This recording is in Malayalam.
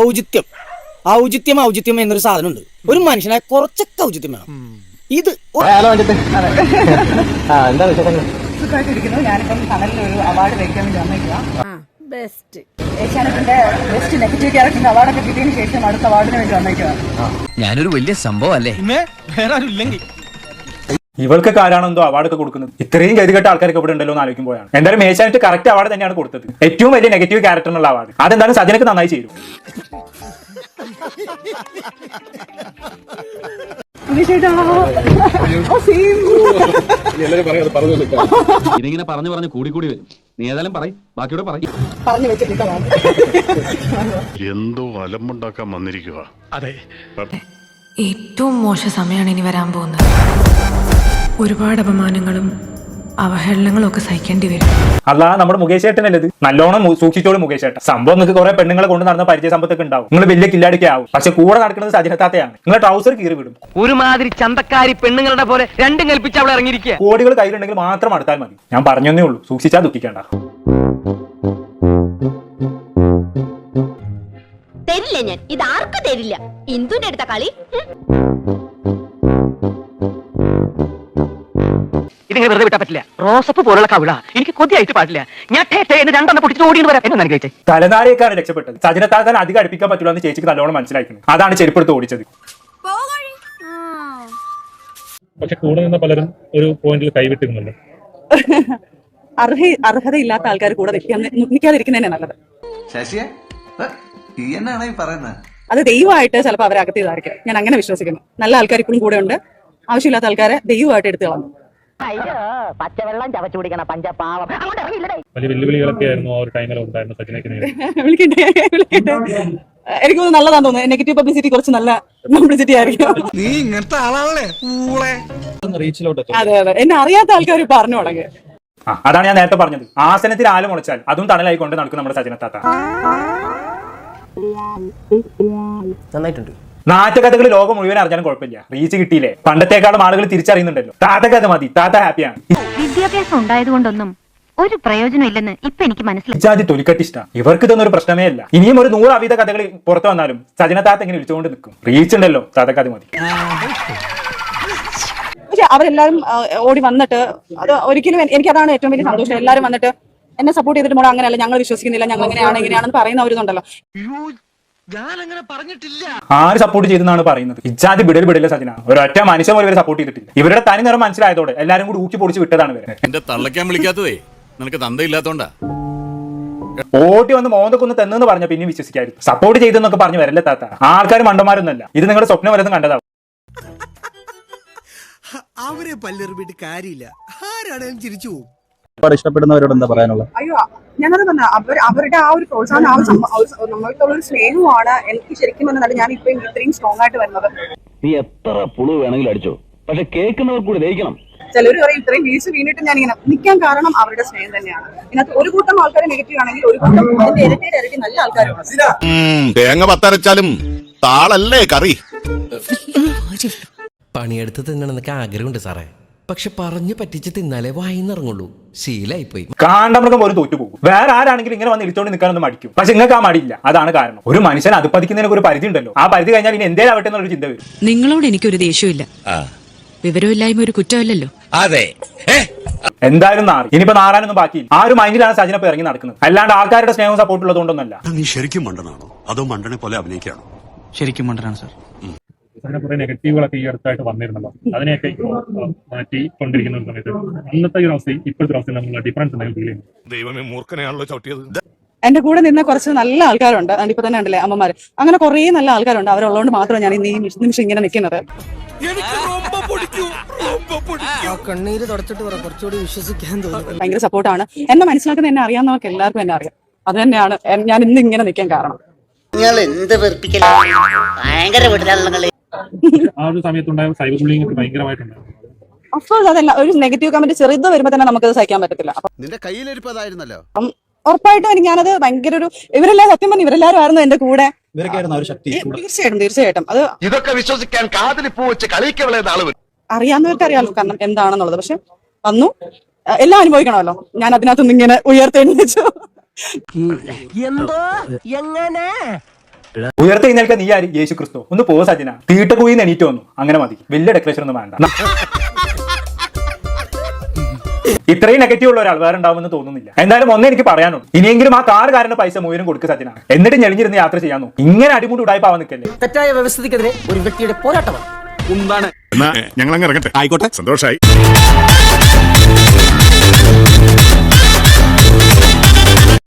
ഔചിത്യം ഔചിത്യം ഔചിത്യം എന്നൊരു സാധനമുണ്ട്. ഒരു മനുഷ്യനെ കുറച്ചൊക്കെ ഔചിത്യം വേണം. ഇത് ഞാനിപ്പം കടലിൽ ഒരു അവാർഡ് വയ്ക്കാൻ വേണ്ടി വന്നേക്കുക. ഏഷ്യാനെറ്റിന്റെ ബെസ്റ്റ് നെഗറ്റീവ് ക്യാരക്ടറിന്റെ അവാർഡൊക്കെ കിട്ടിയതിന് ശേഷം അടുത്ത അവാർഡിന് വേണ്ടി വന്നേക്കുക. ഞാനൊരു വലിയ സംഭവം അല്ലേ? ഇവൾക്കൊക്കെ ആരാണോ എന്തോ അവാർഡൊക്കെ കൊടുക്കുന്നത്? ഇത്രയും ഗതികെട്ട ആൾക്കാരൊക്കെ ഇവിടെ ഉണ്ടല്ലോ എന്ന് ആലോചിക്കുമ്പോഴാണ്. എന്തായാലും ഏഷ്യാനെറ്റ് കറക്റ്റ് അവാർഡ് തന്നെയാണ് കൊടുത്തത്, ഏറ്റവും വലിയ നെഗറ്റീവ് ക്യാരക്ടറിനുള്ള അവാർഡ്. അതെന്തായാലും സജനക്ക് നന്നായി ചേരും. ഇതിങ്ങനെ പറഞ്ഞു കൂടി വരും. നീ ഏതായാലും പറയും, ബാക്കിയോടെ പറയും. എന്തോ അലമ്പുണ്ടാക്കാൻ വന്നിരിക്കുക. അതെ, ഏറ്റവും മോശ സമയമാണ് ഇനി വരാൻ പോകുന്നത്. ഒരുപാട് അപമാനങ്ങളും അവഹേളനങ്ങളും ഒക്കെ സഹിക്കേണ്ടി വരും. അല്ല, നമ്മുടെ മുകേഷ് ഏട്ടനല്ലേ ഇത്? നല്ലോണം സൂക്ഷിച്ചോളൂ മുകേഷ് ഏട്ടൻ. സംഭവം നിങ്ങൾക്ക് കുറെ പെണ്ണുങ്ങളെ കൊണ്ട് നടന്ന പരിചയ സമ്പത്തൊക്കെ ഉണ്ടാവും, നിങ്ങൾ വലിയ കില്ലാടിക്കെ ആവും. പക്ഷെ കൂടെ നടക്കുന്നത് സജനത്താത്തയാണ്. നിങ്ങൾ ട്രൗസർ കീറി വിടും. ഒരുമാതിരി ചന്തക്കാരി പെണ്ണുങ്ങളുടെ പോലെ രണ്ടും കൽപ്പിച്ച് അവിടെ ഇറങ്ങിയിരിക്കുക. കോടികൾ കയ്യിലുണ്ടെങ്കിൽ മാത്രം അടുത്താൽ മതി. ഞാൻ പറഞ്ഞേ ഉള്ളൂ, സൂക്ഷിച്ചാൽ ദുഃഖിക്കേണ്ട. തരില്ല, ഞാൻ ഇത് ആർക്കും തരില്ല. ഇന്ദുന്റെ അടുത്ത കളി. ഇതിങ്ങനെ വെറുതെ വിട്ടാ പറ്റില്ല. റോസപ്പ് പോലുള്ള കവിള എനിക്ക് കൊതിയായിട്ട് പാടില്ല. ഞാൻ രണ്ടെണ്ണം പൊട്ടിച്ച് ഓടിയെന്ന് പറയാം. എന്നെ അനുഗ്രഹിച്ചേ. തലനാരിയൊക്കെയാണ് രക്ഷപ്പെട്ടത്. സജനത്താക്കാൻ അധികം അടുപ്പിക്കാൻ പറ്റില്ല എന്ന് ചേച്ചിക്ക് നല്ലോണം മനസ്സിലാക്കുന്നത്. അതാണ് ചെരുപ്പെടുത്ത് ഓടിച്ചത്. പക്ഷെ കൂടെ നിന്ന പലരും ഒരു പോയിന്റിൽ കൈവിട്ടിരുന്നുണ്ട്. അർഹതയില്ലാത്ത ആൾക്കാർ കൂടെ നിൽക്കാതിരിക്കുന്നതന്നെ നല്ലത്. അത് ദൈവമായിട്ട് ചിലപ്പോൾ അവരകത്ത് ചെയ്തായിരിക്കും. ഞാൻ അങ്ങനെ വിശ്വസിക്കുന്നു. നല്ല ആൾക്കാർ ഇപ്പോഴും കൂടെ ഉണ്ട്. ആവശ്യമില്ലാത്ത ആൾക്കാരെ ദൈവമായിട്ട് എടുത്തു കളഞ്ഞു. പച്ചവെള്ളം ചവച്ചു കുടിക്കണ പഞ്ചപാവം. വലിയ വെല്ലുവിളികളൊക്കെ ആയിരുന്നു ആ ഒരു ടൈമിൽ ഉണ്ടായിരുന്നു സജനയ്ക്ക്. വിളിക്കട്ടെ. എനിക്ക് നല്ലതാന്ന് തോന്നുന്നു. നെഗറ്റീവ് പബ്ലിസിറ്റി കുറച്ച് നല്ല പബ്ലിസിറ്റി ആയിരിക്കും. നീ ഇങ്ങനത്തെ ആളാണല്ലേ. അതെ, എന്നെ അറിയാത്ത ആൾക്കാർ പറഞ്ഞു തുടങ്ങി. അതാണ് ഞാൻ നേരത്തെ പറഞ്ഞത്. ആസനത്തിൽ ആല് മുളച്ചാൽ അതും തണലായിക്കൊണ്ട് നടക്കും നമ്മുടെ സജനത്താത്ത. നന്നായിട്ടുണ്ട്. നാട്ടുകഥകൾ ലോകം മുഴുവൻ അറിഞ്ഞാലും കുഴപ്പമില്ല. റീച്ച് കിട്ടിയില്ലേ? പണ്ടത്തെക്കാളും ആളുകൾ തിരിച്ചറിയുന്നുണ്ടല്ലോ. താത്തക്കഥ മതി, താത്ത ഹാപ്പിയാണ്. വിദ്യാഭ്യാസം ഉണ്ടായതുകൊണ്ടൊന്നും ഒരു പ്രയോജനം ഇല്ലെന്ന് ഇപ്പൊ എനിക്ക് മനസ്സിലായി. ജാതി തൊലിക്കട്ടിഷ്ട. ഇവർക്ക് ഇതൊന്നും ഒരു പ്രശ്നമേ അല്ല. ഇനിയും ഒരു 100 അവിധ കഥകൾ പുറത്തു വന്നാലും സജനത്താത്ത എങ്ങനെ വിളിച്ചുകൊണ്ട് നിൽക്കും. റീച്ച് ഉണ്ടല്ലോ, താത്തക്കഥ മതി. പക്ഷെ അവരെല്ലാരും ഓടി വന്നിട്ട് അത് ഒരിക്കലും എനിക്കതാണ് ഏറ്റവും വലിയ സന്തോഷം. എല്ലാരും വന്നിട്ട് എന്നെ സപ്പോർട്ട് ചെയ്തിട്ട് മോളെ അങ്ങനെയല്ല, ഞങ്ങൾ വിശ്വസിക്കുന്നില്ല, ഞങ്ങൾ എങ്ങനെയാണ് ഇങ്ങനെയാണെന്ന് പറയുന്ന അവരുന്നുണ്ടല്ലോ. ആര് സപ്പോർട്ട് ചെയ്തെന്നാണ് പറയുന്നത്? ഇജാതി വിടലില്ല സജന. ഒരൊറ്റ മനുഷ്യൻ പോലും ഇവരെ സപ്പോർട്ട് ചെയ്തിട്ടില്ല. ഇവരുടെ തനി നിറം മനസ്സിലായതോടെ എല്ലാരും കൂടി ഊക്കി പൊടിച്ച് വിട്ടതാണ് ഇവരെ. എന്റെ തള്ളക്കാൻ വിളിക്കാത്തതേ നിനക്ക് തന്തയില്ലാത്തോണ്ടാ. ഓട്ടി വന്ന് മോന്തൊക്കെ ഒന്ന് തെന്നെന്ന് പറഞ്ഞ പിന്നെ വിശ്വസിക്കായിരുന്നു. സപ്പോർട്ട് ചെയ്തെന്നൊക്കെ പറഞ്ഞു വരല്ലേ താത്ത. ആൾക്കാർ മണ്ടന്മാരൊന്നല്ല. ഇത് നിങ്ങളുടെ സ്വപ്നം വല്ലതും കണ്ടതാവും. അവരെ പല്ലെറിഞ്ഞിട്ട് കാര്യമില്ല. ആരാണേലും ചിരിച്ചു പോകും. ഇഷ്ടപ്പെടുന്നവരോട് എന്താ പറയാനുള്ളത്? അയ്യോ, ഞാനത് പറഞ്ഞ അവരുടെ ആ ഒരു പ്രോത്സാഹനം, നമ്മൾക്കുള്ള ഒരു സ്നേഹമാണ് എനിക്ക് ശരിക്കും വന്നത്. ഞാൻ ഇപ്പൊ ഇത്രയും സ്ട്രോങ് ആയിട്ട് വരുന്നത്. നീ എത്ര പുളു വേണമെങ്കിലും അടിച്ചോ, പക്ഷെ കേൾക്കുന്നവർ കൂടി ദഹിക്കണം. ചിലര് പറയും ഇത്രയും വീഴ്ച വീണിട്ട് ഞാൻ ഇങ്ങനെ നിൽക്കാൻ കാരണം അവരുടെ സ്നേഹം തന്നെയാണ്. ഇതിനകത്ത് ഒരു കൂട്ടം ആൾക്കാർ നെഗറ്റീവ് ആണെങ്കിൽ ഒരു കൂട്ടം അതിന്റെ ഇരട്ടി നല്ല ആൾക്കാരുണ്ട്. തേങ്ങ പത്തരച്ചാലും താളല്ലേ കറി. പണിയെടുത്ത് തിന്നണമെന്നൊക്കെ ആഗ്രഹമുണ്ട് സാറേ, പക്ഷെ പറഞ്ഞു പറ്റിച്ച് തിന്നാലേ വായിന്നിറങ്ങുള്ളൂ. ശീലായിപ്പോയി. കാണ്ടമൃഗം പോലും തോറ്റുപോകും. വേറെ ആരാണെങ്കിലും ഇങ്ങനെ വന്ന് ഇടിച്ചോണ്ട് നിൽക്കാനൊന്നും മടിക്കും. പക്ഷെ നിങ്ങൾക്ക് ആ മടിയില്ല. അതാണ് കാരണം. ഒരു മനുഷ്യൻ അതിപ്പതിക്കുന്നതിനൊക്കെ ഒരു പരിധി ഉണ്ടല്ലോ. ആ പരിധി കഴിഞ്ഞാൽ ഇനി എന്തേലാവട്ടെ എന്നൊരു ചിന്ത വരും. നിങ്ങളോട് എനിക്കൊരു ദേഷ്യമില്ല. വിവരമില്ലായ്മ ഒരു കുറ്റമല്ലല്ലോ. അതെ, എന്തായാലും നാറി. ഇനിയിപ്പോ നാറാനൊന്നും ബാക്കിയില്ല. ആ ഒരു മൈൻഡിലാണ് സജന ഇറങ്ങി നടക്കുന്നത്. അല്ലാണ്ട് ആൾക്കാരുടെ സ്നേഹവും സപ്പോർട്ട് ഉള്ളതുകൊണ്ടൊന്നല്ല. നീ ശരിക്കും മണ്ടനാണോ അതോ മണ്ടനെ പോലെ അഭിനയിക്കാണോ? ശരിക്കും മണ്ടനാണ് സാർ. അതിനെ കുറെ നെഗറ്റീവുകളൊക്കെ ഈ അടുത്തായിട്ട് വന്നിരുന്നല്ലോ. അതിനെയൊക്കെ മാറ്റിക്കൊണ്ടിരിക്കുന്ന സമയത്ത് അന്നത്തെ ഒരു അവസ്ഥയും ഇപ്പോഴത്തെ അവസ്ഥയും തമ്മിലുള്ള ഡിഫറൻസ് എന്തെങ്കിലും ഫീൽ ചെയ്യുന്നു? ദൈവമേ, മൂർഖനെയാണല്ലോ ചവിട്ടിയത്. എന്റെ കൂടെ നിന്ന കുറച്ച് നല്ല ആൾക്കാരുണ്ട്. ഇപ്പൊ തന്നെ ഉണ്ടല്ലേ അമ്മമാര്. അങ്ങനെ കുറെ നല്ല ആൾക്കാരുണ്ട്. അവരുള്ളതുകൊണ്ട് മാത്രമാണ് ഞാൻ ഇന്ന് ഈ നിമിഷം ഇങ്ങനെ നിൽക്കുന്നത്. കണ്ണീര് തുടച്ചിട്ട് കുറച്ചുകൂടി വിശ്വസിക്കാൻ തോന്നുന്നു. ഭയങ്കര സപ്പോർട്ടാണ്. എന്നെ മനസ്സിലാക്കുന്ന എന്നെ അറിയാവുന്നവർക്ക് എല്ലാവർക്കും എന്നെ അറിയാം. അത് തന്നെയാണ് ഞാൻ ഇന്ന് ഇങ്ങനെ നിൽക്കാൻ കാരണം. ആ ഒരു സമയത്തുണ്ടായ സൈബർ ബുള്ളിംഗ് ഒക്കെ ഭയങ്കരമായിട്ടുണ്ടായിരുന്നു. അഫ്കോഴ്സ് അതല്ല, ഒരു നെഗറ്റീവ് കമന്റ് ചെറുത് വരുമ്പോൾ തന്നെ നമുക്കത് സഹിക്കാൻ പറ്റത്തില്ല. നിന്റെ കയ്യിലിരിപ്പതായിരുന്നല്ലോ. ഉറപ്പായിട്ടും ഞാനത് ഭയങ്കര ഒരു ഇവരെല്ലാം സത്യം പറഞ്ഞു ഇവരെല്ലാരും ആയിരുന്നു എന്റെ കൂടെ. തീർച്ചയായിട്ടും അത് ഇതൊക്കെ വിശ്വസിക്കാൻ കാതിൽ പൂ വെച്ച് കളിക്കവളെ അറിയാവുന്നവർക്ക് അറിയാമല്ലോ കാരണം എന്താണെന്നുള്ളത്. പക്ഷെ വന്നു എല്ലാം അനുഭവിക്കണമല്ലോ. ഞാൻ അതിനകത്തുനിന്ന് ഇങ്ങനെ ഉയർത്തെഴുന്നേച്ചു. എന്തോ എങ്ങനെ ഉയർത്തെഴുന്നേൽക്കാൻ നീ ആര്? യേശു ക്രിസ്തു. ഒന്ന് പോ സജിന, തീട്ടക്കുഴിന്ന് എണീറ്റ് വന്നു, അങ്ങനെ മതി, വലിയ ഡെക്കറേഷൻ ഒന്നും വേണ്ട. ഇത്രയും നെഗറ്റീവ് ഉള്ള ഒരാൾ വേറെ ഉണ്ടാവുമെന്ന് തോന്നുന്നില്ല. എന്തായാലും ഒന്നേ എനിക്ക് പറയാനുള്ളൂ, ഇനിയെങ്കിലും ആ കാറുകാരന്റെ പൈസ മുഴുവൻ കൊടുക്കുക സജിന, എന്നിട്ട് ഞെളിഞ്ഞിരുന്ന് യാത്ര ചെയ്യാൻ നോക്കും. ഇങ്ങനെ അടിമുടി ഉടായ്പാവാൻ നിൽക്കല്ലേ. തെറ്റായ വ്യവസ്ഥിതിക്കെതിരെ ഒരു വ്യക്തിയുടെ പോരാട്ടമാണ്. ഞങ്ങൾ അങ്ങ് ഇറങ്ങട്ടെ. ആയിക്കോട്ടെ, സന്തോഷായി.